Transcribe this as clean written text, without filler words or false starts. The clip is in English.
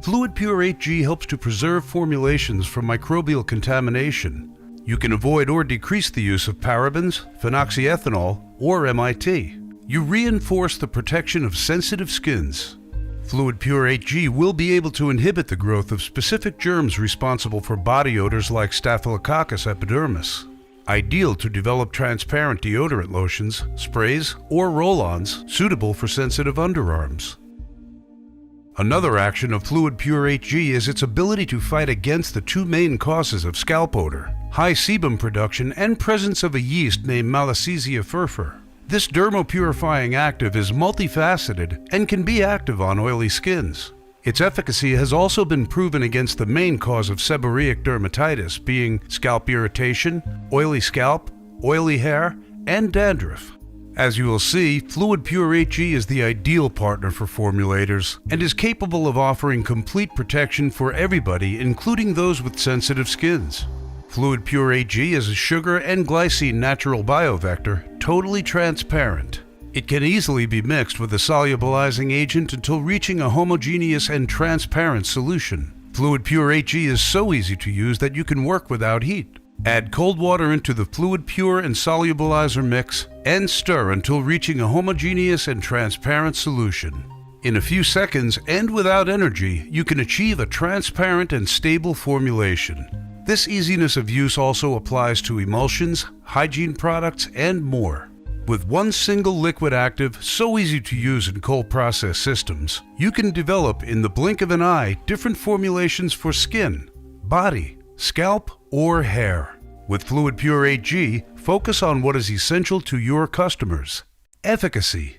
FluidiPure 8G helps to preserve formulations from microbial contamination. You can avoid or decrease the use of parabens, phenoxyethanol, or MIT. You reinforce the protection of sensitive skins. FluidiPure 8G will be able to inhibit the growth of specific germs responsible for body odors like Staphylococcus epidermis. Ideal to develop transparent deodorant lotions, sprays, or roll-ons suitable for sensitive underarms. Another action of FluidiPure 8G is its ability to fight against the two main causes of scalp odor: high sebum production and presence of a yeast named Malassezia furfur. This dermo-purifying active is multifaceted and can be active on oily skins. Its efficacy has also been proven against the main cause of seborrheic dermatitis, being scalp irritation, oily scalp, oily hair, and dandruff. As you will see, FluidiPure 8G is the ideal partner for formulators and is capable of offering complete protection for everybody, including those with sensitive skins. FluidiPure 8G is a sugar and glycine natural biovector, totally transparent. It can easily be mixed with a solubilizing agent until reaching a homogeneous and transparent solution. FluidiPure 8G is so easy to use that you can work without heat. Add cold water into the FluidiPure and solubilizer mix and stir until reaching a homogeneous and transparent solution. In a few seconds and without energy, you can achieve a transparent and stable formulation. This easiness of use also applies to emulsions, hygiene products, and more. With one single liquid active, so easy to use in cold process systems, you can develop in the blink of an eye different formulations for skin, body, scalp, or hair. With FluidiPure 8G, focus on what is essential to your customers: efficacy,